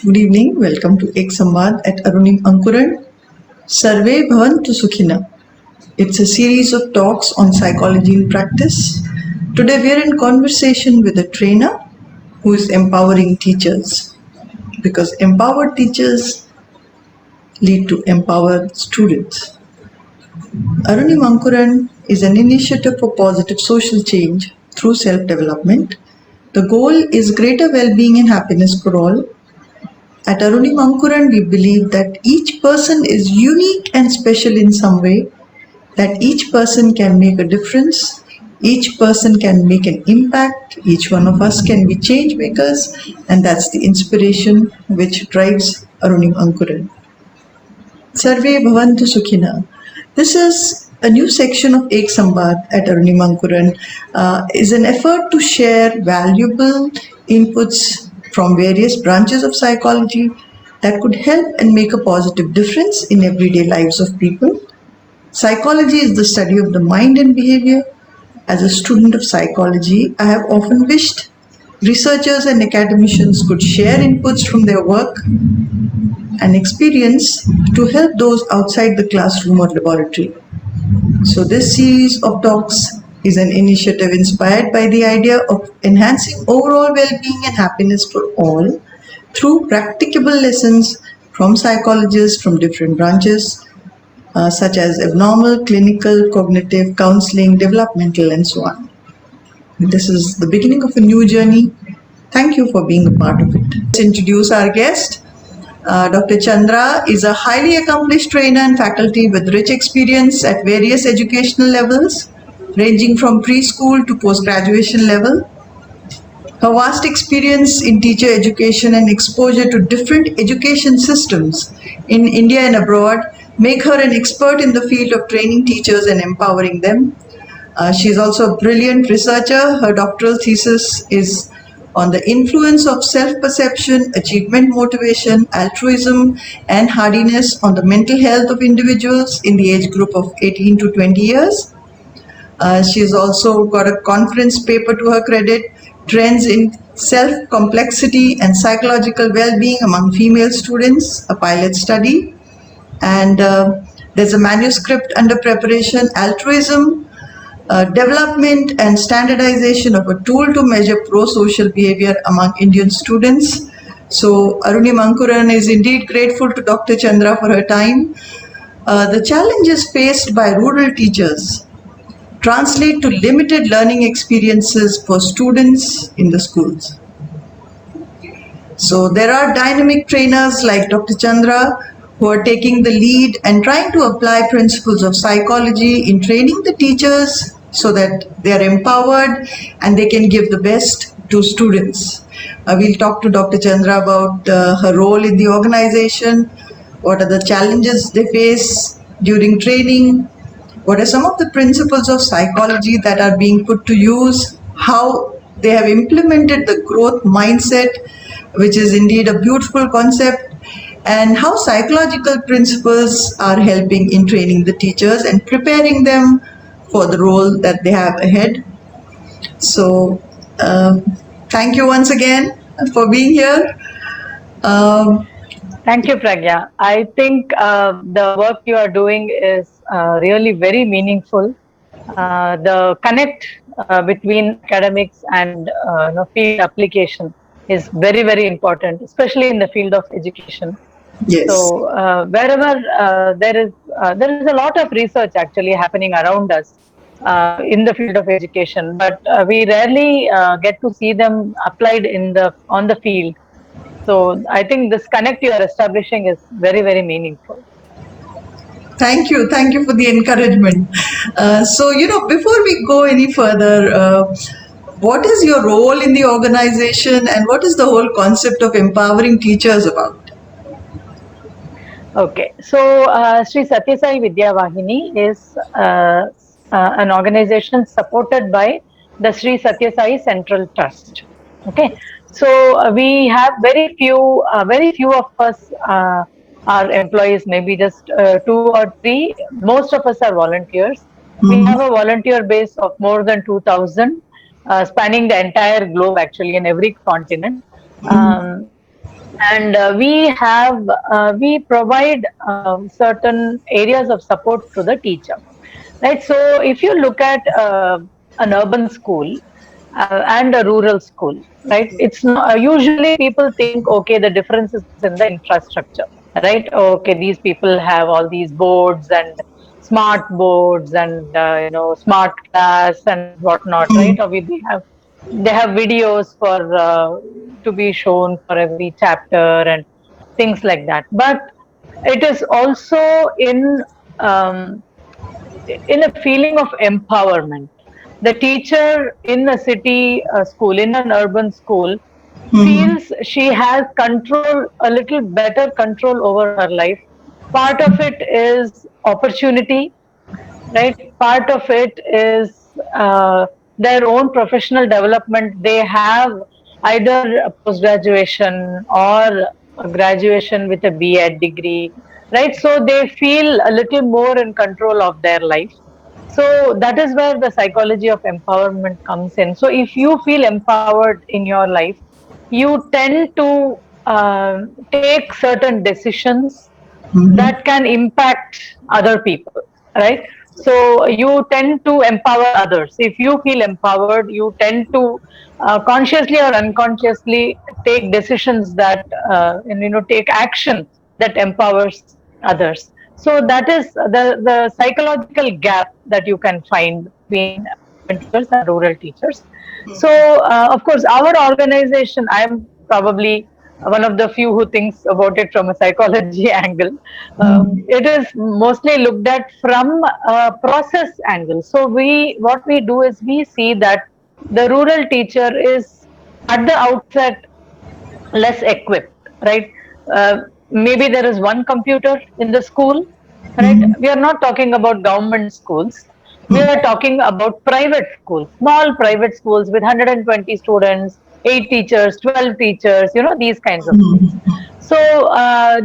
Good evening. Welcome to Ek Samvad at Arunim Ankuran. Sarve Bhavantu Sukhina. It's a series of talks on psychology in practice. Today we are in conversation with a trainer who is empowering teachers, because empowered teachers lead to empowered students. Arunim Ankuran is an initiative for positive social change through self-development. The goal is greater well-being and happiness for all. At Arunim Ankuran, we believe that each person is unique and special in some way, that each person can make a difference, each person can make an impact, each one of us can be change makers, and that's the inspiration which drives Arunim Ankuran. Sarve Bhavantu Sukhina. This is a new section of Ek Samvad at Arunim Ankuran, is an effort to share valuable inputs from various branches of psychology that could help and make a positive difference in everyday lives of people. Psychology is the study of the mind and behavior. As a student of psychology, I have often wished researchers and academicians could share inputs from their work and experience to help those outside the classroom or laboratory. So this series of talks is an initiative inspired by the idea of enhancing overall well-being and happiness for all through practicable lessons from psychologists from different branches, such as abnormal, clinical, cognitive, counseling, developmental, and so on. This is the beginning of a new journey. Thank you for being a part of it. Let's introduce our guest. Dr. Chandra is a highly accomplished trainer and faculty with rich experience at various educational levels, ranging from preschool to post-graduation level. Her vast experience in teacher education and exposure to different education systems in India and abroad make her an expert in the field of training teachers and empowering them. She is also a brilliant researcher. Her doctoral thesis is on the influence of self-perception, achievement motivation, altruism, and hardiness on the mental health of individuals in the age group of 18 to 20 years. She has also got a conference paper to her credit, Trends in Self-Complexity and Psychological Well-Being Among Female Students, a pilot study. And there's a manuscript under preparation, Altruism, Development and Standardization of a Tool to Measure Pro-Social Behavior Among Indian Students. So Arunim Ankuran is indeed grateful to Dr. Chandra for her time. The challenges faced by rural teachers translate to limited learning experiences for students in the schools. So there are dynamic trainers like Dr. Chandra who are taking the lead and trying to apply principles of psychology in training the teachers so that they are empowered and they can give the best to students. We'll talk to Dr. Chandra about her role in the organization, what are the challenges they face during training, what are some of the principles of psychology that are being put to use, how they have implemented the growth mindset, which is indeed a beautiful concept, and how psychological principles are helping in training the teachers and preparing them for the role that they have ahead. So, thank you once again for being here. Thank you, Pragya. I think the work you are doing is really very meaningful. The connect between academics and field application is very, very important, especially in the field of education. Yes. So wherever there is a lot of research actually happening around us in the field of education, but we rarely get to see them applied on the field. So I think this connect you are establishing is very, very meaningful. Thank you for the encouragement. So before we go any further, what is your role in the organization and what is the whole concept of empowering teachers about? Okay, so Sri Satya Sai Vidya Vahini is an organization supported by the Sri Satya Sai Central Trust. Okay, so we have very few of us are employees, maybe just 2 or 3. Most of us are volunteers. We have a volunteer base of more than 2,000, spanning the entire globe, actually, in every continent. and we provide certain areas of support to the teacher, right? So if you look at an urban school and a rural school, right, it's not, usually people think, okay, the difference is in the infrastructure, right? Okay, these people have all these boards and smart boards and smart class and whatnot, right? Or they have videos for to be shown for every chapter and things like that. But it is also um, in a feeling of empowerment. The teacher in a city school, in an urban school, Mhm. feels she has control, a little better control over her life. Part of it is opportunity, right? Part of it is their own professional development. They have either a post graduation or a graduation with a B.Ed degree, right? So they feel a little more in control of their life. So that is where the psychology of empowerment comes in. So if you feel empowered in your life, you tend to take certain decisions Mhm. that can impact other people, right? So you tend to empower others. If you feel empowered, you tend to consciously or unconsciously take decisions that take action that empowers others. So that is the psychological gap that you can find between urban teachers and rural teachers. So of course our organization, I'm probably one of the few who thinks about it from a psychology angle. Mhm. It is mostly looked at from a process angle. So what we do is we see that the rural teacher is at the outset less equipped, right? Maybe there is one computer in the school, right? Mhm. We are not talking about government schools. We are talking about private schools, small private schools with 120 students, 8 teachers, 12 teachers, these kinds of schools. Mhm. So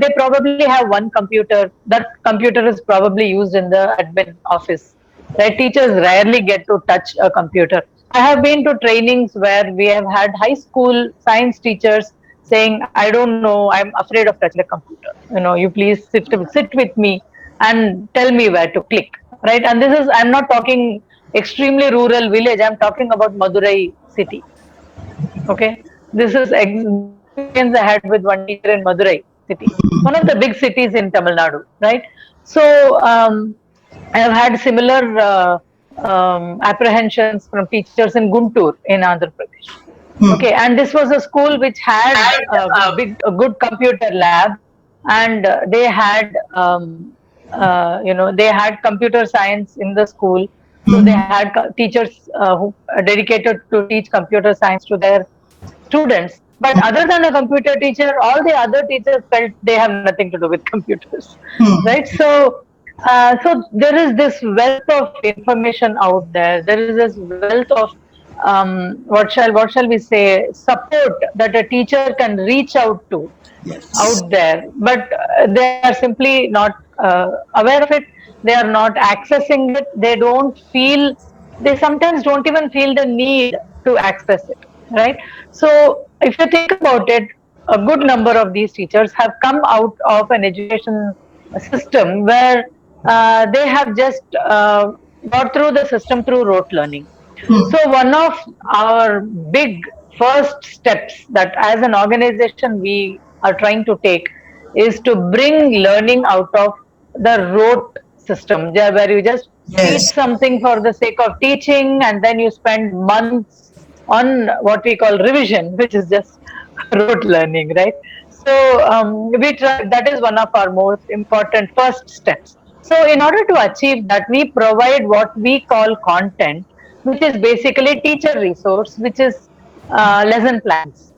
they probably have one computer. That computer is probably used in the admin office, right? Teachers rarely get to touch a computer. I have been to trainings where we have had high school science teachers saying, I don't know, I'm afraid of touching the computer. You please sit with me and tell me where to click, right? And this is, I'm not talking extremely rural village, I'm talking about Madurai city. Okay, this experience I had with one teacher in Madurai city, one of the big cities in Tamil Nadu, right? So I have had similar apprehensions from teachers in Guntur in Andhra Pradesh. Okay, and this was a school which had a good computer lab, and they had computer science in the school. So they Mhm. had teachers who dedicated to teach computer science to their students. But other than a computer teacher, all the other teachers felt they have nothing to do with computers, right? So there is this wealth of information out there. There is this wealth of what shall we say, support that a teacher can reach out to Yes. out there, but they are simply not aware of it. They are not accessing it. They don't feel. They sometimes don't even feel the need to access it. Right. So if you think about it, a good number of these teachers have come out of an education system where they have just got through the system through rote learning. So one of our big first steps that as an organization we are trying to take is to bring learning out of the rote system, where you just teach Yes. something for the sake of teaching and then you spend months on what we call revision, which is just rote learning, right? So we try, that is one of our most important first steps. So in order to achieve that, we provide what we call content, which is basically teacher resource, which is lesson plans.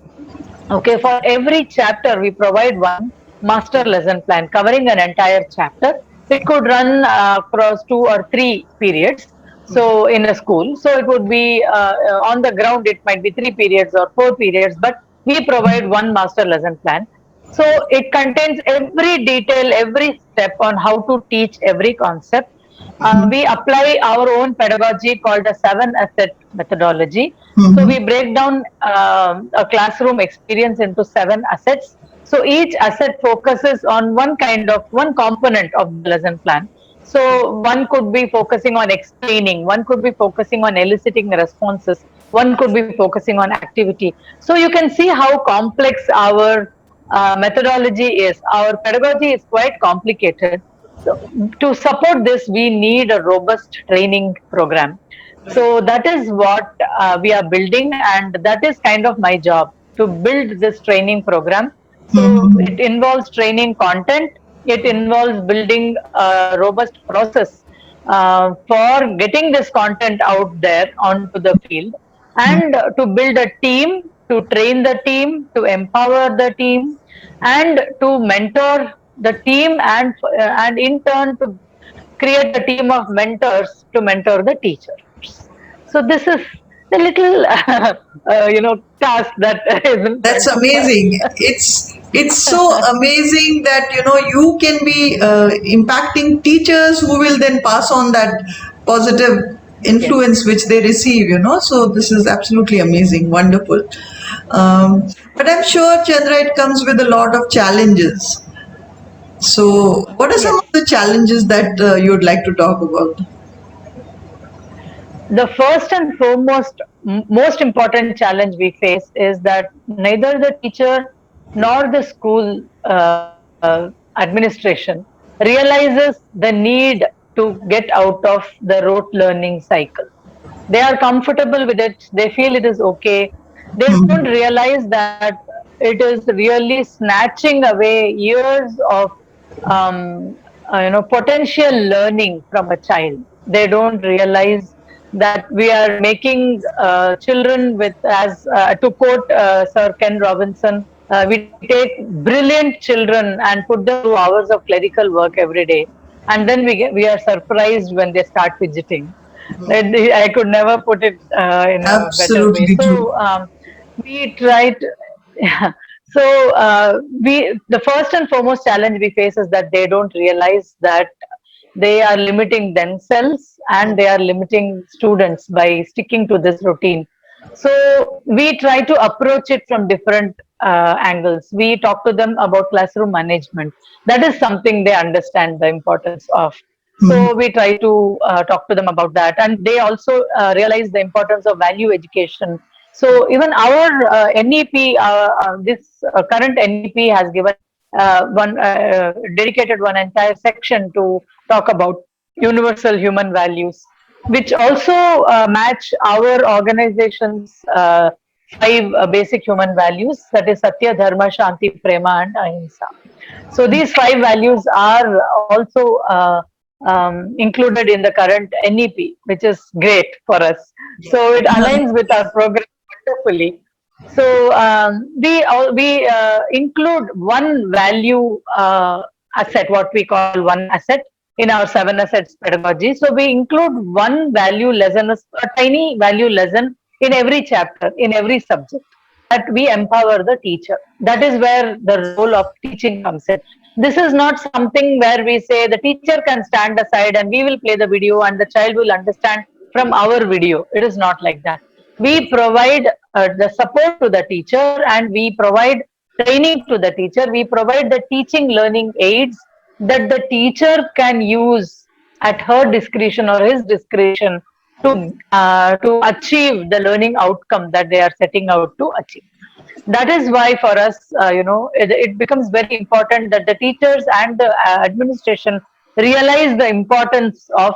Okay, for every chapter, we provide one master lesson plan covering an entire chapter. It could run across 2 or 3 periods. So, in a school, so it would be on the ground, it might be 3 periods or 4 periods, but we provide one master lesson plan. So, it contains every detail, every step on how to teach every concept. We apply our own pedagogy called the 7 asset methodology. So we Mhm. break down a classroom experience into 7 assets. So each asset focuses on one component of the lesson plan. So one could be focusing on explaining, one could be focusing on eliciting responses, one could be focusing on activity. So you can see how complex our methodology is. Our pedagogy is quite complicated. So to support this, we need a robust training program. So that is what we are building, and that is kind of my job to build this training program. So Mhm. it involves training content, it involves building a robust process for getting this content out there onto the field, and to build a team, to train the team, to empower the team, and to mentor the team, and in turn to create a team of mentors to mentor the teachers. So this is the little task that is in front That's of us. amazing. It's so amazing that you can be impacting teachers who will then pass on that positive Yes. influence which they receive. So this is absolutely amazing, wonderful. But I'm sure, Chandra, it comes with a lot of challenges. So what are some Yes. of the challenges that you'd like to talk about? The first and foremost, most important challenge we face is that neither the teacher nor the school administration realizes the need to get out of the rote learning cycle. They are comfortable with it, they feel it is okay. They don't Hmm. realize that it is really snatching away years of potential learning from a child. They don't realize that we are making children with, as to quote Sir Ken Robinson, we take brilliant children and put them through hours of clerical work every day, and then we are surprised when they start fidgeting. I could never put it in a better way. Absolutely true. So we tried. So the first and foremost challenge we face is that they don't realize that they are limiting themselves and they are limiting students by sticking to this routine. So we try to approach it from different angles. We talk to them about classroom management. That is something they understand the importance of. Hmm. So we try to talk to them about that, and they also realize the importance of value education. So even our NEP, this current NEP has given one dedicated one entire section to talk about universal human values, which also match our organization's five basic human values, that is Satya, Dharma, Shanti, Prema, and Ahimsa. So these five values are also included in the current NEP, which is great for us. So it aligns with our program wonderfully. So we include one value asset, what we call one asset, in our seven assets pedagogy. So we include one value lesson, a tiny value lesson in every chapter, in every subject, that we empower the teacher. That is where the role of teaching comes in. This is not something where we say the teacher can stand aside and we will play the video and the child will understand from our video. It is not like that. We provide the support to the teacher, and we provide training to the teacher. We provide the teaching learning aids that the teacher can use at her discretion or his discretion to achieve the learning outcome that they are setting out to achieve. That is why for us, it becomes very important that the teachers and the administration realize the importance of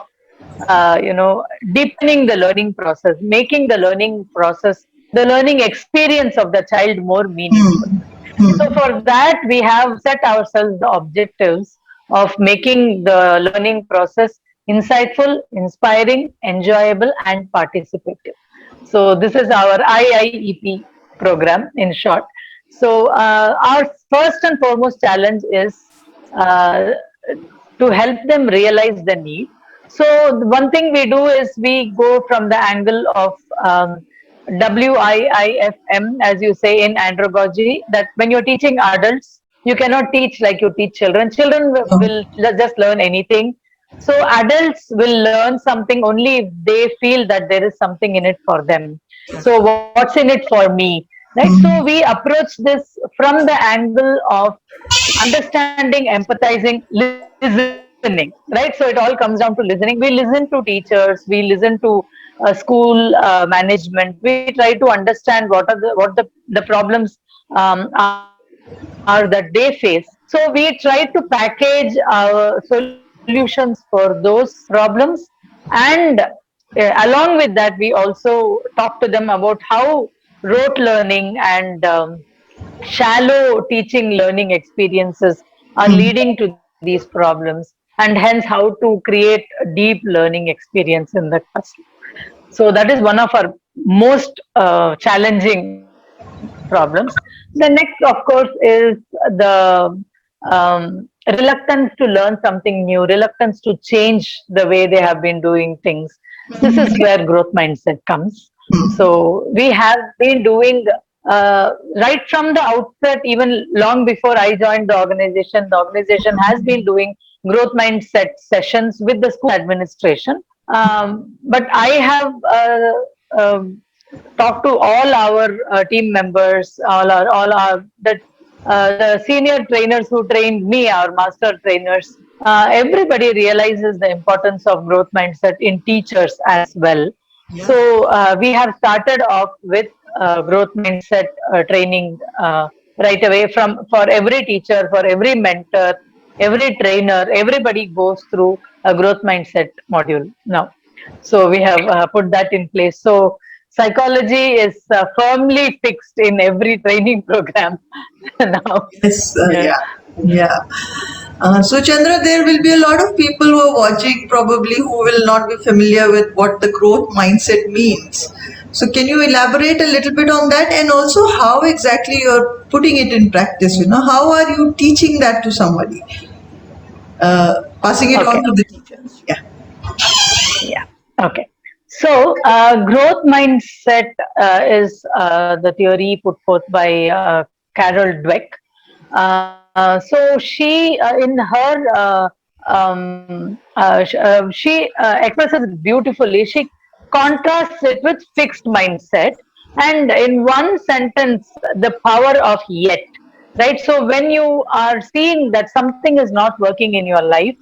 deepening the learning process, making the learning process, the learning experience of the child more meaningful. Hmm. So Hmm. for that, we have set ourselves the objectives of making the learning process insightful, inspiring, enjoyable, and participative. So this is our IIEP program in short. So our first and foremost challenge is uh, to help them realize the need. So one thing we do is we go from the angle of WIIFM, as you say in andragogy, that when you're teaching adults, you cannot teach like you teach children. Children Oh. will just learn anything. So adults will learn something only if they feel that there is something in it for them. So what's in it for me? right? So we approach this from the angle of understanding, empathizing, listening, right? So it all comes down to listening. We listen to teachers, we listen to school management. We try to understand what the problems are that they face. So we try to package our solutions for those problems, and along with that, we also talk to them about how rote learning and shallow teaching learning experiences are leading to these problems, and hence how to create a deep learning experience in the classroom. So that is one of our most challenging problems. The next, of course, is the reluctance to learn something new, reluctance to change the way they have been doing things. This is where growth mindset comes. So we have been doing right from the outset, even long before I joined the organization has been doing growth mindset sessions with the school administration. But I have talked to all our team members, all our the senior trainers who trained me, our master trainers. Everybody realizes the importance of growth mindset in teachers as well. Yeah. So we have started off with growth mindset training right away from for every teacher, for every mentor, every trainer. Everybody goes through a growth mindset module now. So we have put that in place. So psychology is firmly fixed in every training program now. Yes, Yeah. yeah, yeah. So, Chandra, there will be a lot of people who are watching probably who will not be familiar with what the growth mindset means. So, can you elaborate a little bit on that, and also how exactly you're putting it in practice? How are you teaching that to somebody, passing it Okay. on to the teachers? Yeah. Yeah. Okay. So, growth mindset is the theory put forth by Carol Dweck. So, she, in her, she expresses it beautifully. She contrasts it with fixed mindset, and in one sentence, the power of yet. Right. So, when you are seeing that something is not working in your life,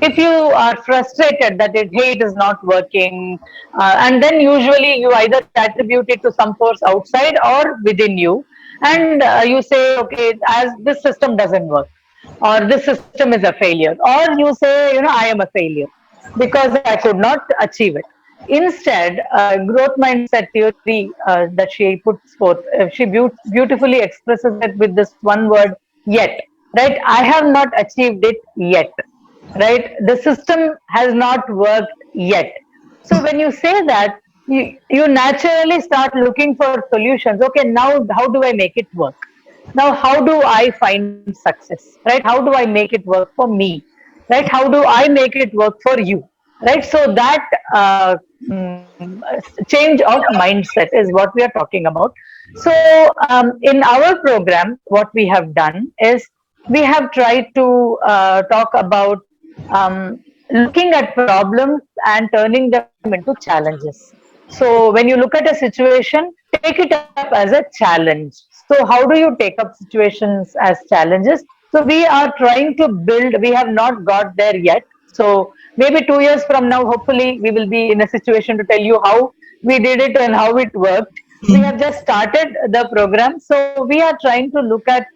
if you are frustrated that hey, it is not working, and then usually you either attribute it to some force outside or within you, and you say, okay, as this system doesn't work, or this system is a failure, or you say, I am a failure because I could not achieve it. Instead, growth mindset theory that she puts forth, she beautifully expresses it with this one word, yet. Right? I have not achieved it yet, right? The system has not worked yet. So when you say that, you naturally start looking for solutions. Okay, now how do I make it work? Now, how do I find success? Right? How do I make it work for me? Right? How do I make it work for you? Right? So that change of mindset is what we are talking about. So in our program, what we have done is we have tried to talk about looking at problems and turning them into challenges. So when you look at a situation, take it up as a challenge. So how do you take up situations as challenges? So we are trying to build, we have not got there yet. So maybe 2 years from now, hopefully, we will be in a situation to tell you how we did it and how it worked. We have just started the program. So we are trying to look at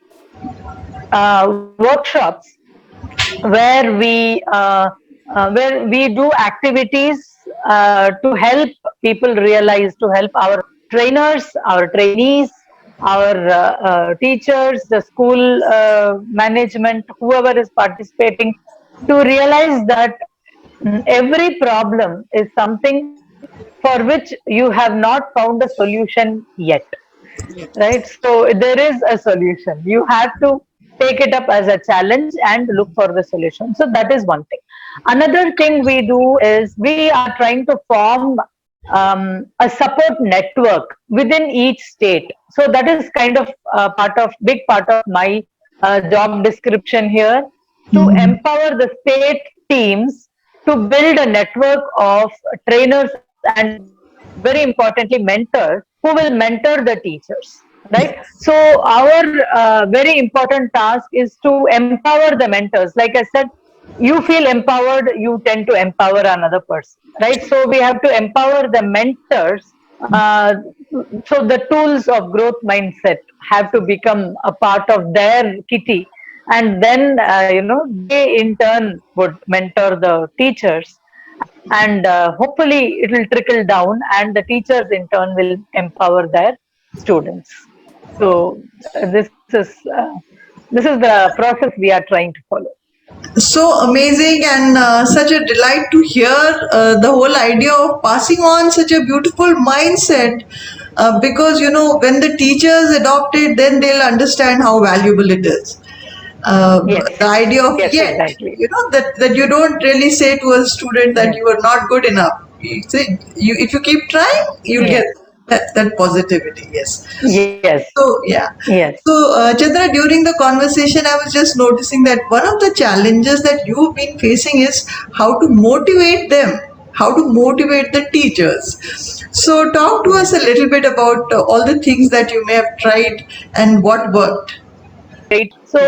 workshops where we do activities to help people realize, to help our trainers, our trainees, our teachers, the school management, whoever is participating, to realize that every problem is something for which you have not found a solution yet, right? So there is a solution. You have to take it up as a challenge and look for the solution. So that is one thing. Another thing we do is we are trying to form a support network within each state. So that is kind of big part of my job description here, to empower the state teams to build a network of trainers and very importantly mentors who will mentor the teachers. right? So our very important task is to empower the mentors. Like I said, you feel empowered, you tend to empower another person, right? So we have to empower the mentors. So the tools of growth mindset have to become a part of their kitty, and then they in turn would mentor the teachers, and hopefully it will trickle down, and the teachers in turn will empower their students. So this is the process we are trying to follow. So amazing and such a delight to hear the whole idea of passing on such a beautiful mindset, because when the teachers adopt it, then they'll understand how valuable it is. Yes, The idea of yes, yet, exactly. that you don't really say to a student that Yes, you are not good enough. You say, if you keep trying, you'll get yes, that positivity. Yes. yes, So yeah. yes. So Chandra, during the conversation, I was just noticing that one of the challenges that you've been facing is how to motivate them, how to motivate the teachers. So talk to us a little bit about all the things that you may have tried and what worked. Right. So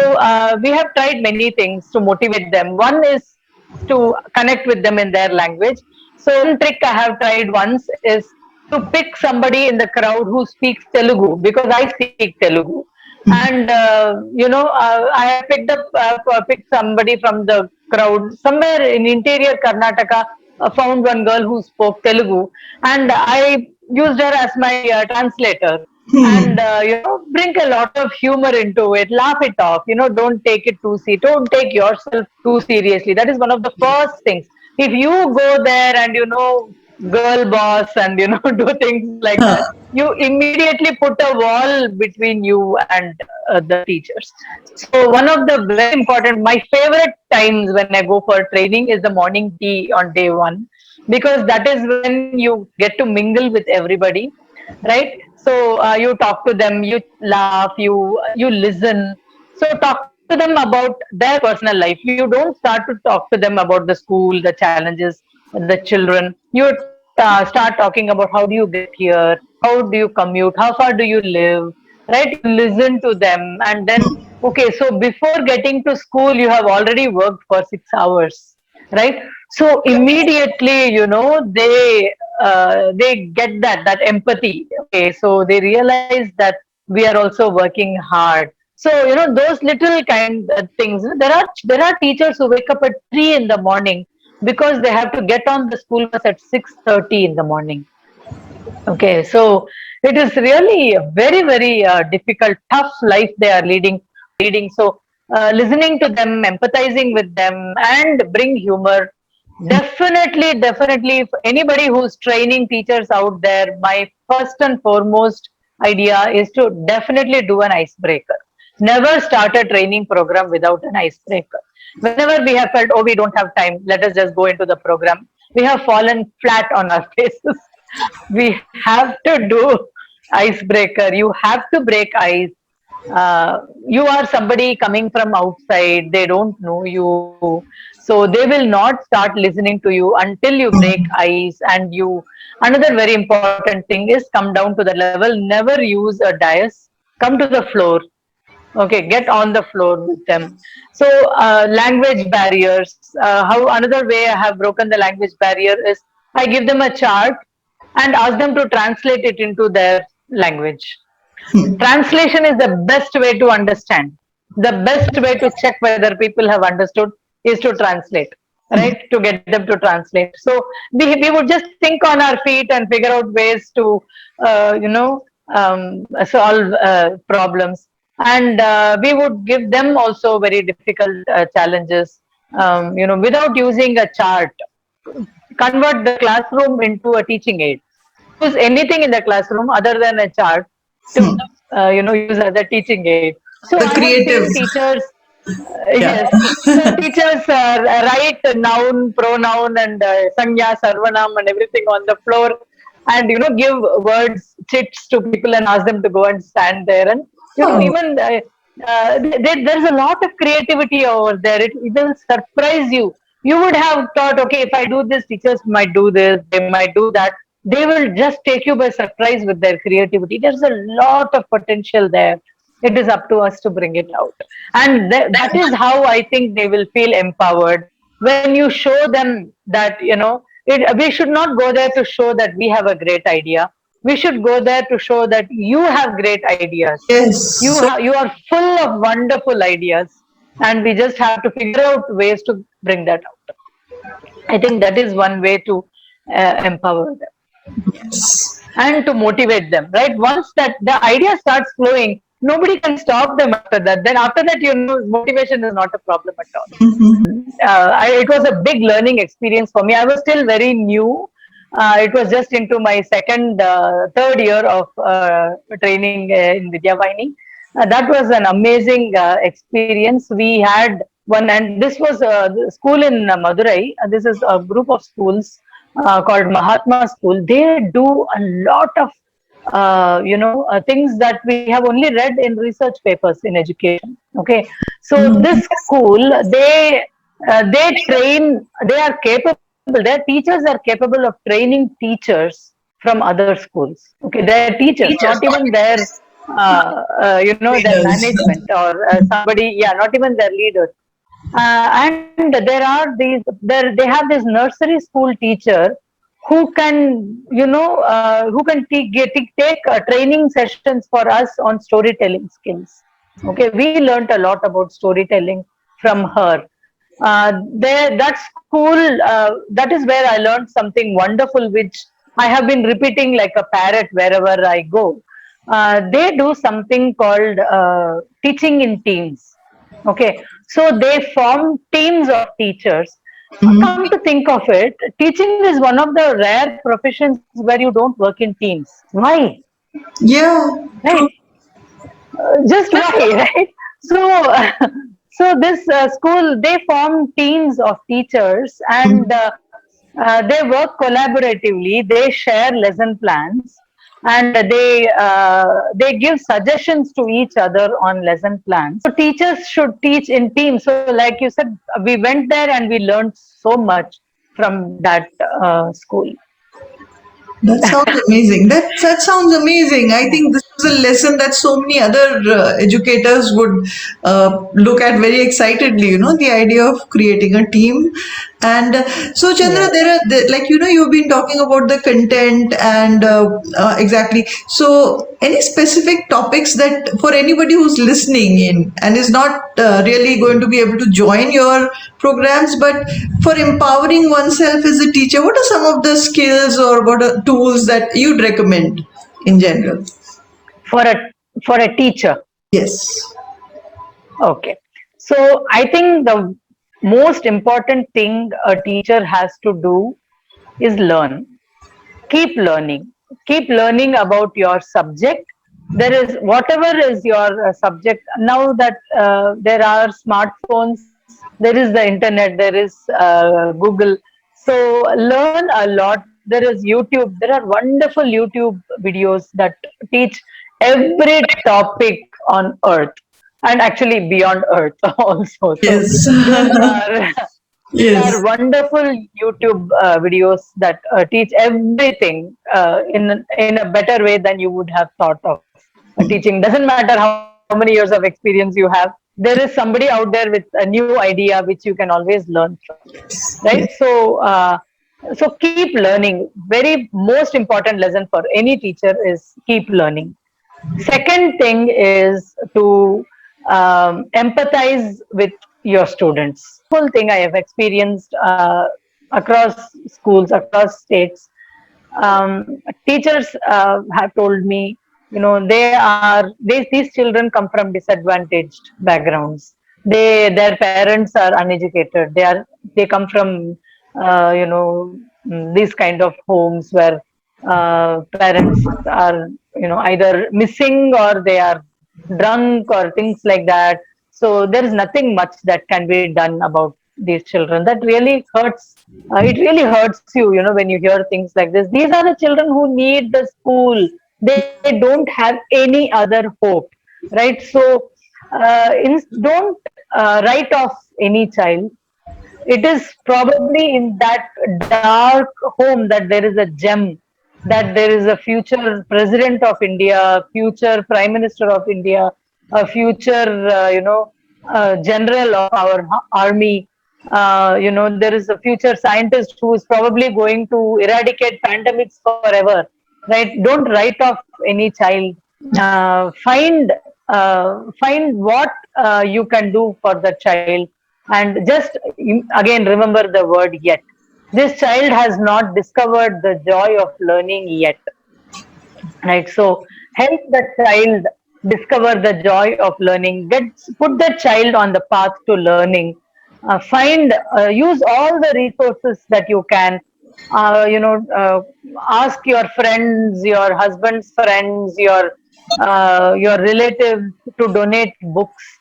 we have tried many things to motivate them. One is to connect with them in their language. So one trick I have tried once is to pick somebody in the crowd who speaks Telugu, because I speak Telugu, and I have picked somebody from the crowd somewhere in interior Karnataka. Found one girl who spoke Telugu, and I used her as my translator, and Hmm. bring a lot of humor into it, laugh it off, don't take it too seriously, don't take yourself too seriously. That is one of the first things. If you go there and girl boss and do things like that, Huh. you immediately put a wall between you and the teachers. So one of the very important, my favorite times when I go for training is the morning tea on day one, because that is when you get to mingle with everybody, right? So you talk to them, you laugh, you listen. So talk to them about their personal life. You don't start to talk to them about the school, the challenges, the children. You start talking about how do you get here, how do you commute, how far do you live, right? You listen to them, and then okay. So before getting to school, you have already worked for 6 hours, right? So immediately, they get that empathy. Okay, so they realize that we are also working hard. So those little kind of things. There are teachers who wake up at 3 in the morning because they have to get on the school bus at 6:30 in the morning. Okay, so it is really a very, very difficult, tough life they are leading. So listening to them, empathizing with them, and bring humor. Definitely, if anybody who's training teachers out there, my first and foremost idea is to definitely do an icebreaker. Never start a training program without an icebreaker. Whenever we have felt, oh, we don't have time, let us just go into the program, we have fallen flat on our faces. We have to do icebreaker. You have to break ice. You are somebody coming from outside, they don't know you, so they will not start listening to you until you break ice. And you, another very important thing is come down to the level, never use a dais, come to the floor. Okay, get on the floor with them. So language barriers, how another way I have broken the language barrier is I give them a chart and ask them to translate it into their language. Translation is the best way to understand. The best way to check whether people have understood is to translate, right? To get them to translate. So we would just think on our feet and figure out ways to, solve problems. And we would give them also very difficult challenges, without using a chart. Convert the classroom into a teaching aid. Use anything in the classroom other than a chart to use as a teaching aid. So The I have creative. seen teachers, Yeah. yes, so teachers write noun, pronoun, and sanya, sarvanam, and everything on the floor, and give words chits to people and ask them to go and stand there. And Oh. even there's a lot of creativity over there. It will surprise you. You would have thought, okay, if I do this, teachers might do this, they might do that. they will just take you by surprise with their creativity. There's a lot of potential there. It is up to us to bring it out. And that is how I think they will feel empowered when you show them that, we should not go there to show that we have a great idea. We should go there to show that you have great ideas. Yes. So You are full of wonderful ideas, and we just have to figure out ways to bring that out. I think that is one way to empower them yes. and to motivate them. Right? Once that the idea starts flowing, nobody can stop them after that. Then after that, motivation is not a problem at all. It was a big learning experience for me. I was still very new. It was just into my third year of training in Vidyavahini. That was an amazing experience. We had one, and this was the school in Madurai. This is a group of schools called Mahatma School. They do a lot of things that we have only read in research papers in education. Okay, so this school, they train. They are capable. Their teachers are capable of training teachers from other schools. Okay, their teachers, not even their their Leaders. management or somebody. Yeah, not even their leaders. And there are they have this nursery school teacher who can take training sessions for us on storytelling skills. Okay, we learned a lot about storytelling from her. That school, that is where I learned something wonderful, which I have been repeating like a parrot wherever I go. They do something called teaching in teams. Okay, so they form teams of teachers. Come to think of it, teaching is one of the rare professions where you don't work in teams. Why? Yeah. Right? Just why? Right? So, so this school, they form teams of teachers, and they work collaboratively. They share lesson plans, and they give suggestions to each other on lesson plans. So teachers should teach in teams. So, like you said, we went there and we learned so much from that school. That sounds amazing. That sounds amazing. I think this is a lesson that so many other educators would look at very excitedly. The idea of creating a team. And so, Chandra, Yes. like you've been talking about the content and exactly. So, any specific topics that for anybody who's listening in and is not really going to be able to join your programs, but for empowering oneself as a teacher, what are some of the skills or what are tools that you'd recommend in general? For a teacher. Yes. Okay. So I think the most important thing a teacher has to do is learn. Keep learning. Keep learning about your subject. There is whatever is your subject. Now that there are smartphones, there is the internet, there is Google. So learn a lot. There is YouTube. There are wonderful YouTube videos that teach every topic on earth, and actually beyond earth also. So Yes. those are these Yes. are wonderful YouTube videos that teach everything in a better way than you would have thought of. Teaching doesn't matter how many years of experience you have. There is somebody out there with a new idea which you can always learn from. Right? Yes. So keep learning. Very most important lesson for any teacher is keep learning. Second thing is to empathize with your students. Whole thing I have experienced across schools, across states. Teachers have told me, these children come from disadvantaged backgrounds. Their parents are uneducated. They come from these kind of homes where parents are either missing or they are drunk or things like that. So there is nothing much that can be done about these children. That really hurts. It really hurts you, when you hear things like this. These are the children who need the school. They don't have any other hope, right? So don't write off any child. It is probably in that dark home that there is a gem that there is a future president of India, future prime minister of India, a future, general of our army. There is a future scientist who is probably going to eradicate pandemics forever, right? Don't write off any child. Find what you can do for the child, and just again remember the word yet. This child has not discovered the joy of learning yet, right? So help the child discover the joy of learning. Put the child on the path to learning. Find Use all the resources that you can. uh, you know uh, Ask your friends, your husband's friends, your relatives to donate books.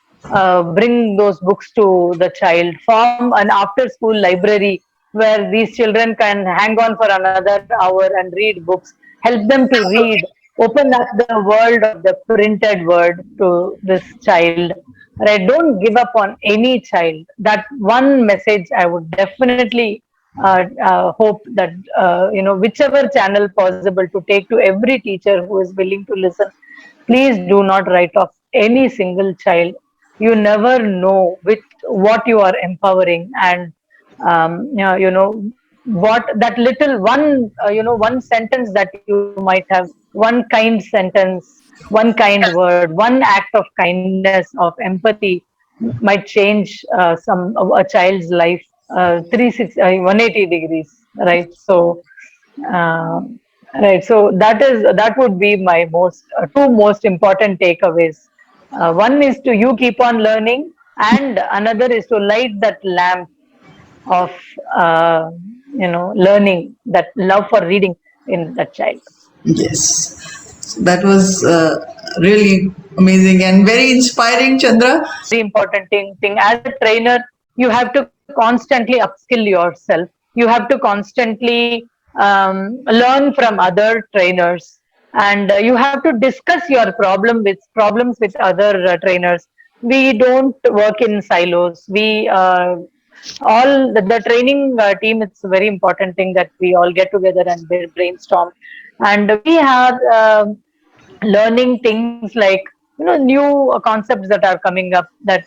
Bring those books to the child. Form an after school library where these children can hang on for another hour and read books. Help them to read. Open up the world of the printed word to this child. Right? Don't give up on any child. That one message I would definitely hope that whichever channel possible to take to every teacher who is willing to listen. Please do not write off any single child. You never know with what you are empowering. And what that little one one sentence that you might have, one kind sentence, one kind word, one act of kindness, of empathy, might change a child's life 180 degrees, right? So uh, right, so that would be my two most important takeaways. One is to you keep on learning, and another is to light that lamp of learning, that love for reading in that child. Yes, that was really amazing and very inspiring, Chandra. Very important thing. As a trainer, you have to constantly upskill yourself. You have to constantly learn from other trainers, and you have to discuss your problems with other trainers. We don't work in silos. We all the training team, it's a very important thing that we all get together and brainstorm. And we have learning things like new concepts that are coming up, that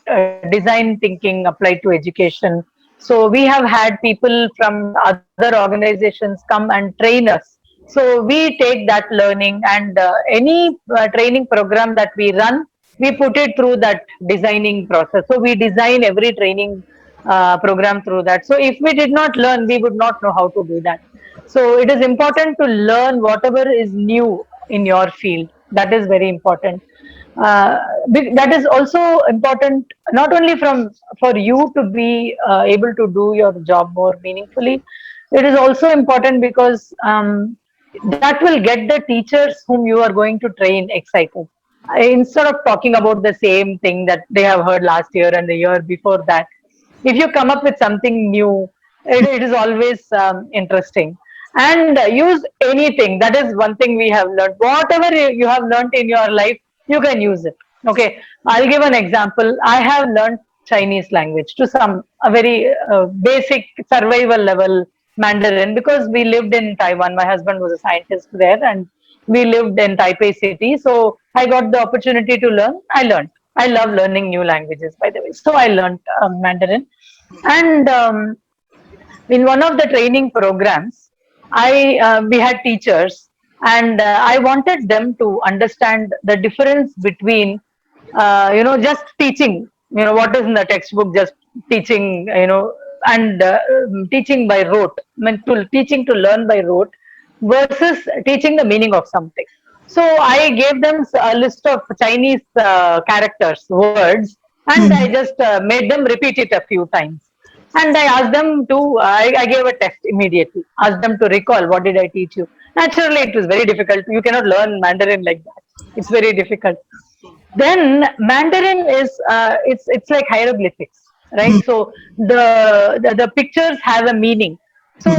design thinking applied to education. So we have had people from other organizations come and train us. So we take that learning, and any training program that we run, we put it through that designing process. So we design every training program through that. So if we did not learn, we would not know how to do that. So it is important to learn whatever is new in your field. That is very important. That is also important not only for you to be able to do your job more meaningfully. It is also important because that will get the teachers whom you are going to train excited. Instead of talking about the same thing that they have heard last year and the year before that, if you come up with something new, it is always interesting. And use anything. That is one thing we have learned. Whatever you have learned in your life, you can use it. Okay, I'll give an example. I have learned Chinese language to some a very basic survival level Mandarin, because we lived in Taiwan. My husband was a scientist there, and we lived in Taipei city. So I got the opportunity to learn. I learned. I love learning new languages, by the way. So I learned Mandarin, and in one of the training programs, we had teachers, and I wanted them to understand the difference between just teaching, what is in the textbook, just teaching, and teaching by rote, teaching to learn by rote, versus teaching the meaning of something. So I gave them a list of Chinese characters, words, and I just made them repeat it a few times. And I asked them I gave a test immediately, asked them to recall what did I teach you. Naturally, it was very difficult. You cannot learn Mandarin like that. It's very difficult. Then Mandarin is, it's like hieroglyphics, right? So the pictures have a meaning. So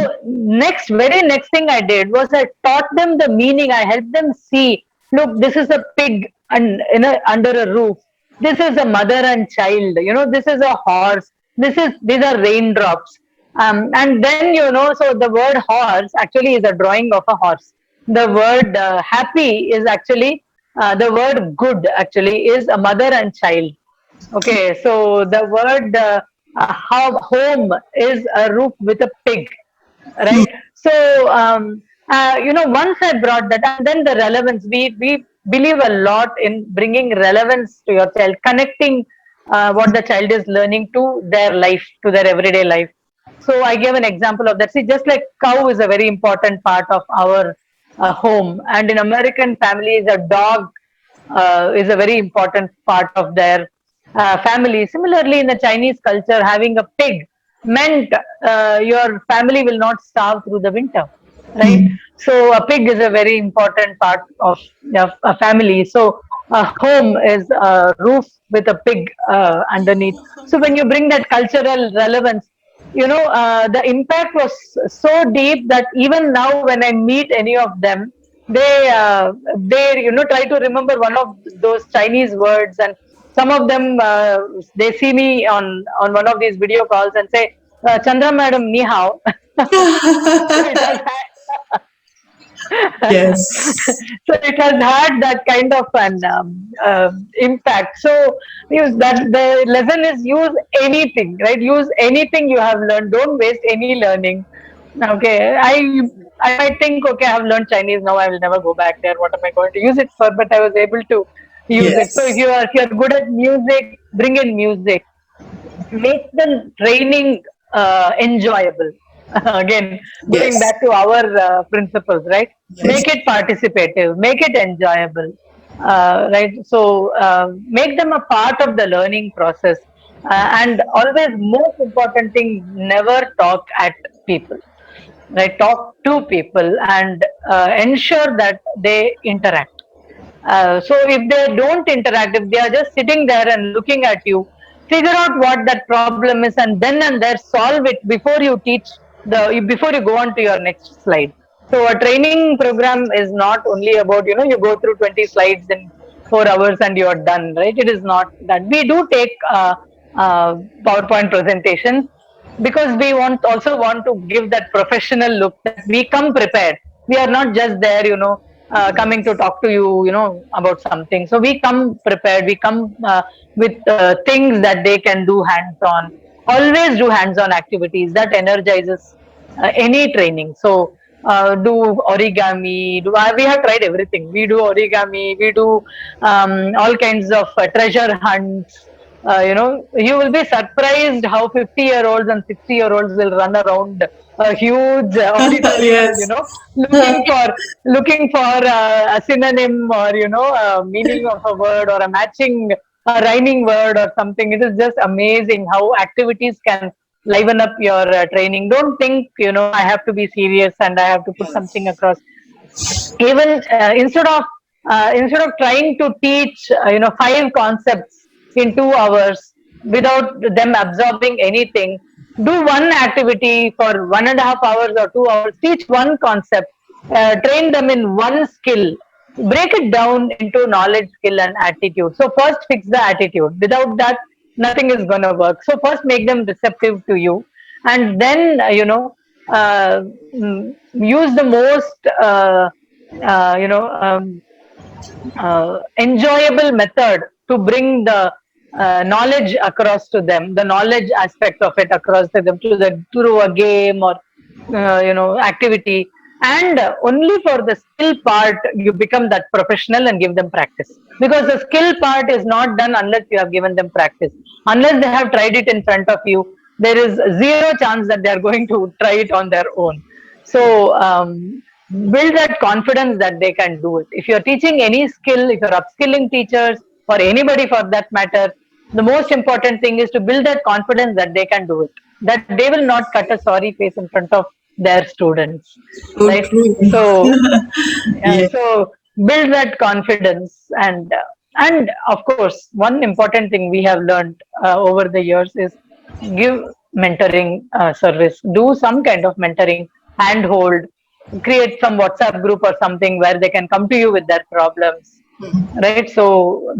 very next thing I did was I taught them the meaning. I helped them see, look, this is a pig and under a roof. This is a mother and child. This is a horse. These are raindrops. And then so the word horse actually is a drawing of a horse. the word happy is actually the word good actually is a mother and child. Okay, so the word home is a roof with a pig, right? So once I brought that, and then the relevance. We believe a lot in bringing relevance to your child, connecting what the child is learning to their life, to their everyday life. So I gave an example of that. See, just like cow is a very important part of our home, and in American families, a dog is a very important part of their family. Similarly, in the Chinese culture, having a pig meant your family will not starve through the winter, right? So a pig is a very important part of a family. So a home is a roof with a pig underneath. So when you bring that cultural relevance, the impact was so deep that even now when I meet any of them, they try to remember one of those Chinese words, and some of them they see me on one of these video calls and say, Chandra madam ni hao. So it has Yes. so it has had that kind of an impact. So use that, the lesson is use anything, right? Use anything you have learned, don't waste any learning. Okay, I might think, okay, I have learned Chinese, now I will never go back there, what am I going to use it for? But I was able to use it. So Yes. if you're good at music, bring in music, make the training enjoyable. Again, going Yes. back to our principles, right? Yes. Make it participative, make it enjoyable, right? So make them a part of the learning process, and always, most important thing, never talk at people, right? Talk to people and ensure that they interact. So if they don't interact, if they are just sitting there and looking at you, figure out what that problem is, and then and there solve it before you teach before you go on to your next slide. So a training program is not only about, you go through 20 slides in 4 hours and you're done, right? It is not that. We do take PowerPoint presentations because we want to give that professional look, that we come prepared. We are not just there, coming to talk to you, about something. So we come prepared. We come with things that they can do hands on. Always do hands on activities that energizes any training. So do origami. We have tried everything. We do origami. We do all kinds of treasure hunts. You will be surprised how 50-year-olds and 60-year-olds will run around a huge auditorium, Yes. looking for a synonym, or a meaning of a word, or a matching a rhyming word or something. It is just amazing how activities can liven up your training. Don't think, I have to be serious and I have to put something across. Even instead of trying to teach 5 concepts in 2 hours without them absorbing anything, do one activity for 1.5 hours or 2 hours, teach one concept, train them in one skill, break it down into knowledge, skill, and attitude. So first fix the attitude. Without that, nothing is going to work. So first make them receptive to you, and then use the most enjoyable method to bring the knowledge across to them, the knowledge aspect of it across to them, through a game or activity. And only for the skill part you become that professional and give them practice, because the skill part is not done unless you have given them practice. Unless they have tried it in front of you, there is zero chance that they are going to try it on their own. So build that confidence that they can do it. If you're teaching any skill, if you're upskilling teachers or anybody for that matter, the most important thing is to build that confidence that they can do it, that they will not cut a sorry face in front of their students, So right? true. Yeah. So build that confidence, and of course, one important thing we have learned over the years is give mentoring service. Do some kind of mentoring, handhold, create some WhatsApp group or something where they can come to you with their problems, right? So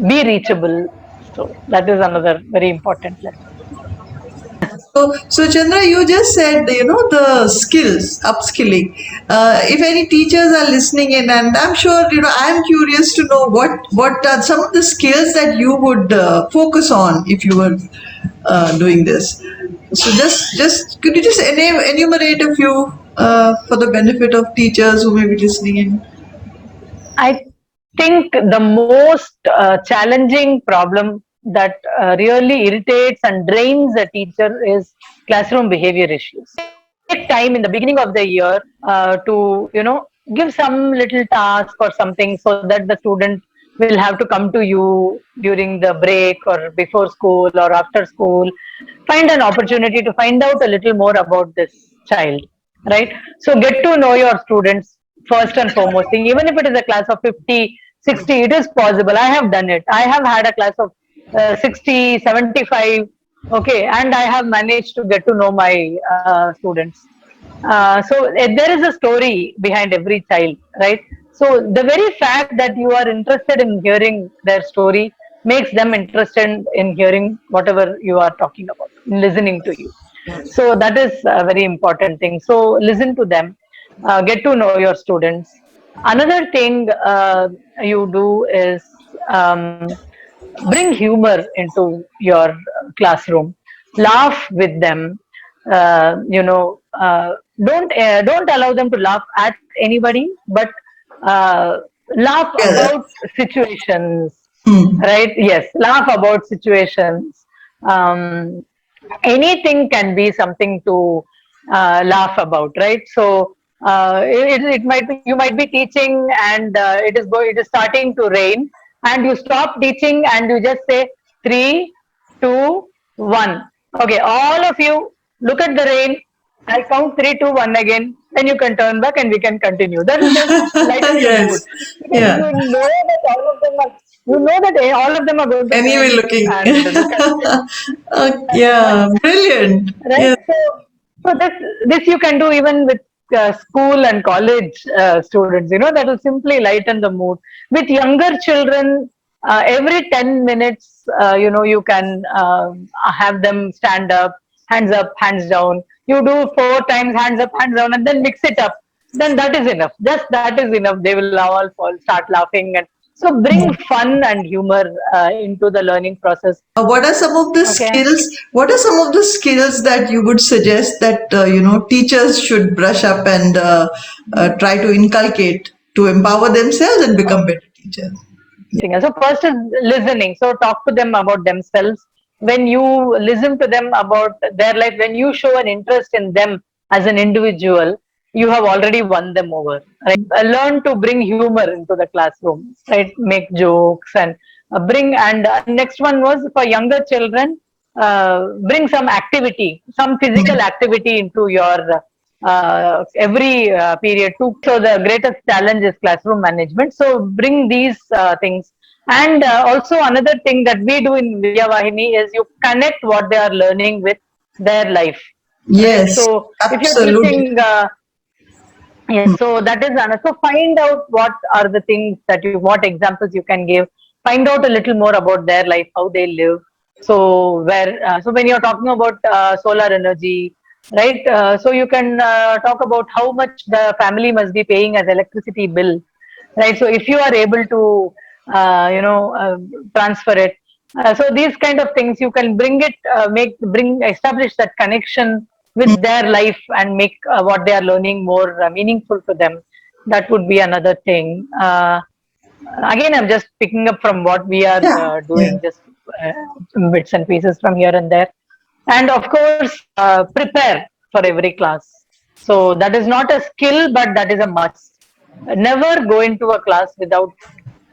be reachable. So that is another very important lesson. So Chandra, you just said, the skills, upskilling. If any teachers are listening in, and I'm sure, I'm curious to know what are some of the skills that you would focus on if you were doing this. So just could you just enumerate a few for the benefit of teachers who may be listening in? I think the most challenging problem that really irritates and drains a teacher is classroom behavior issues. Take time in the beginning of the year to give some little task or something so that the student will have to come to you during the break or before school or after school. Find an opportunity to find out a little more about this child, right? So get to know your students first and foremost thing. Even if it is a class of 50, 60, it is possible. I have done it. I have had a class of 60, 75, okay, and I have managed to get to know my students. So there is a story behind every child, right? So the very fact that you are interested in hearing their story makes them interested in hearing whatever you are talking about, listening to you. So that is a very important thing. So listen to them, get to know your students. Another thing you do is bring humor into your classroom, laugh with them. Don't allow them to laugh at anybody, but uh, laugh Together. about situations, Hmm. right? Yes, laugh about situations. um, Anything can be something to laugh about, right? So it might be, you might be teaching and it is starting to rain, and you stop teaching and you just say 3, 2, 1. Okay, all of you look at the rain. I'll count 3, 2, 1 again. Then you can turn back and we can continue. That will just lighten the mood, Yes. because Yeah. you know that all of them are going to Anyway, turn looking. and look at you. Yeah, brilliant. Right? Yeah. So this you can do even with school and college students. That will simply lighten the mood. With younger children, every 10 minutes, you can have them stand up, hands down. You do 4 times hands up, hands down, and then mix it up. Then that is enough. Just that is enough. They will all start laughing, and so bring fun and humor into the learning process. What are some of the Okay. skills? What are some of the skills that you would suggest that teachers should brush up and try to inculcate to empower themselves and become better teachers? So first is listening. So talk to them about themselves. When you listen to them about their life, when you show an interest in them as an individual, you have already won them over. Right? Learn to bring humor into the classroom. Right? Make jokes and bring. And next one was for younger children. Bring some activity, some physical activity into your every period too. So the greatest challenge is classroom management. So bring these things. And also another thing that we do in Vidya Vahini is you connect what they are learning with their life, right? Yes, So if you're absolutely. teaching, yes, so that is another. So find out what are the things what examples you can give. Find out a little more about their life, how they live. So when you're talking about solar energy, right? So you can talk about how much the family must be paying as electricity bill, right? So if you are able to, transfer it. So these kind of things you can bring it, establish that connection with their life and make what they are learning more meaningful to them. That would be another thing. Again, I'm just picking up from what we are Yeah, yeah. doing, just uh, bits and pieces from here and there. And of course, prepare for every class. So that is not a skill, but that is a must. Never go into a class without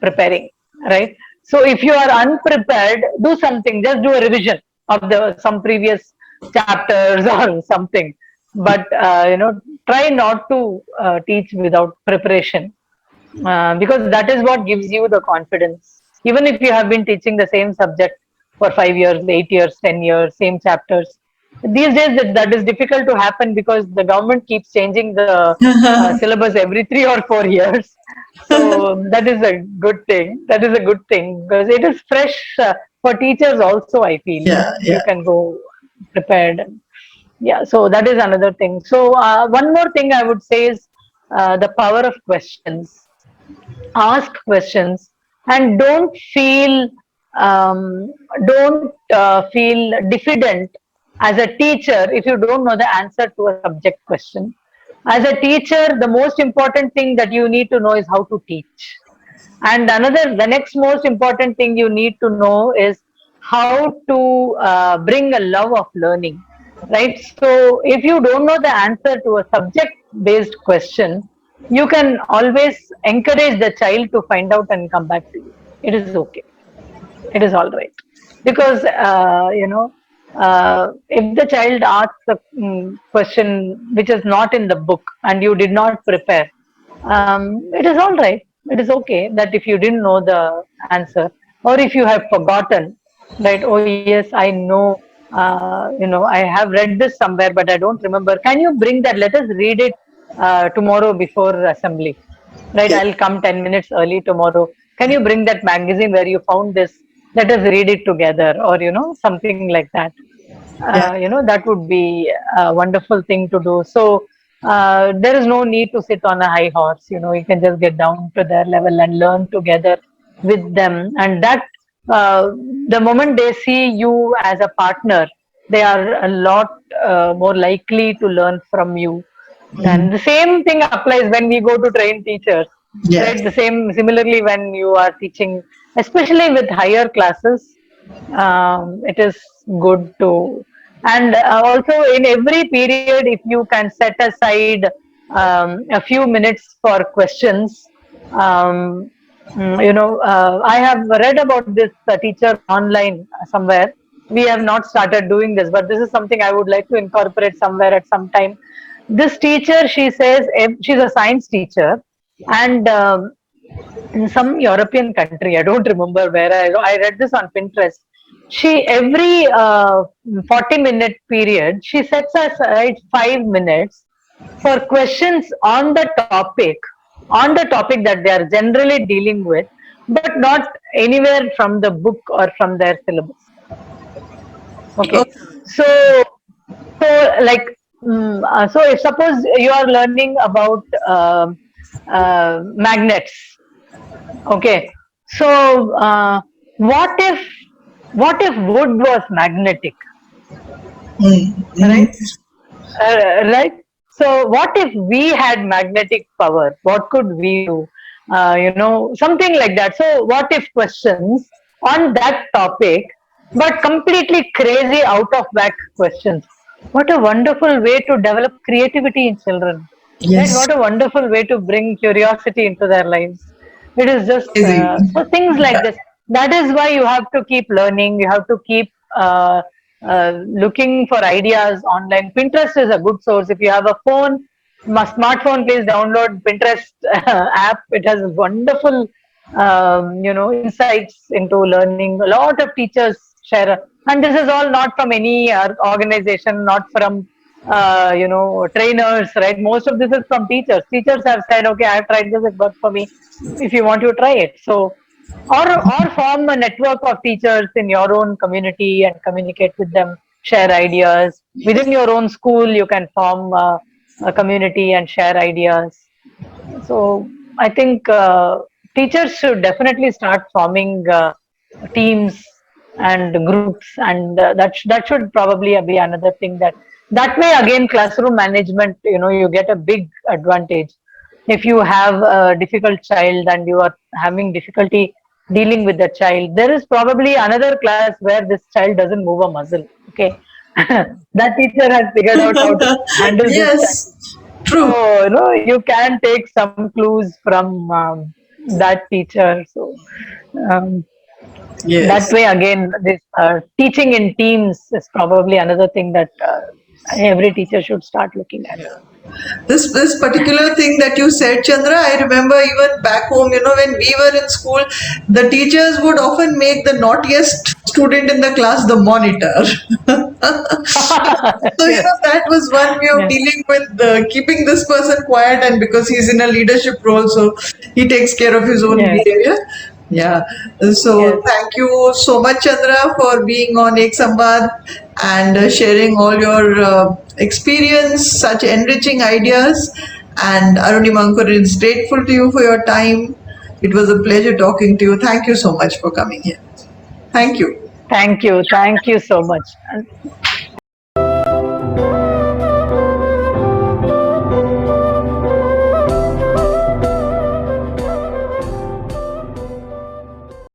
preparing, right? So if you are unprepared, do something. Just do a revision of the some previous chapters or something. But try not to teach without preparation, because that is what gives you the confidence. Even if you have been teaching the same subject for 5 years, 8 years, 10 years, same chapters, these days that is difficult to happen because the government keeps changing the syllabus every 3 or 4 years. So that is a good thing. That is a good thing because it is fresh for teachers also. I feel Yeah, you yeah. can go prepared. Yeah, so that is another thing. So one more thing I would say is the power of questions. Ask questions and um, don't feel diffident as a teacher if you don't know the answer to a subject question. As a teacher, the most important thing that you need to know is how to teach. And the next most important thing you need to know is how to bring a love of learning, right? So if you don't know the answer to a subject based question, you can always encourage the child to find out and come back to you. It is okay. It is all right. Because, if the child asks a question which is not in the book and you did not prepare, it is all right. It is okay that if you didn't know the answer or if you have forgotten, right? Oh, yes, I know, I have read this somewhere, but I don't remember. Can you bring that? Let us read it tomorrow before assembly, right? Yes. I'll come 10 minutes early tomorrow. Can you bring that magazine where you found this? Let us read it together, or, something like that. Yeah. That would be a wonderful thing to do. So there is no need to sit on a high horse. You can just get down to their level and learn together with them. And that uh, the moment they see you as a partner, they are a lot more likely to learn from you. And the same thing applies when we go to train teachers, Yes. right? The same, similarly, when you are teaching, especially with higher classes, it is good to. And also, in every period, if you can set aside a few minutes for questions, um, I have read about this teacher online somewhere. We have not started doing this, but this is something I would like to incorporate somewhere at some time. This teacher, she says, she's a science teacher, and in some European country, I don't remember where I read this on Pinterest. She every 40-minute period, she sets aside 5 minutes for questions on the topic that they are generally dealing with, but not anywhere from the book or from their syllabus. Oh, Okay, so like so if suppose you are learning about magnets. Okay. So, what if wood was magnetic, right? Right. So, what if we had magnetic power? What could we do? Something like that. So, what if questions on that topic, but completely crazy out of whack questions? What a wonderful way to develop creativity in children, right? yes. What a wonderful way to bring curiosity into their lives. It is just Amazing. so things like this. That is why you have to keep learning. You have to keep looking for ideas online. Pinterest is a good source. If you have a phone, smartphone, please download Pinterest app. It has wonderful, insights into learning. A lot of teachers share, and this is all not from any organization, not from trainers, right? Most of this is from teachers. Teachers have said, okay, I have tried this, it worked for me. If you want to try it, so or form a network of teachers in your own community and communicate with them, share ideas within your own school. You can form a community and share ideas. So I think teachers should definitely start forming teams and groups, and that should probably be another thing. That way, again, classroom management, you get a big advantage. If you have a difficult child and you are having difficulty dealing with the child, there is probably another class where this child doesn't move a muscle. Okay, that teacher has figured out how to handle this child. Yes. True. So, you can take some clues from that teacher. So, um, that Yes. way, again, this teaching in teams is probably another thing that every teacher should start looking at. This particular thing that you said, Chandra, I remember even back home, when we were in school, the teachers would often make the naughtiest student in the class the monitor. So, Yes, that was one way of yes, dealing with keeping this person quiet, and because he's in a leadership role, so he takes care of his own yes. behavior. Yeah. So Yes. thank you so much, Chandra, for being on Ek Sambad and sharing all your experience, such enriching ideas. And Arunima Ankur is grateful to you for your time. It was a pleasure talking to you. Thank you so much for coming here. Thank you. Thank you so much.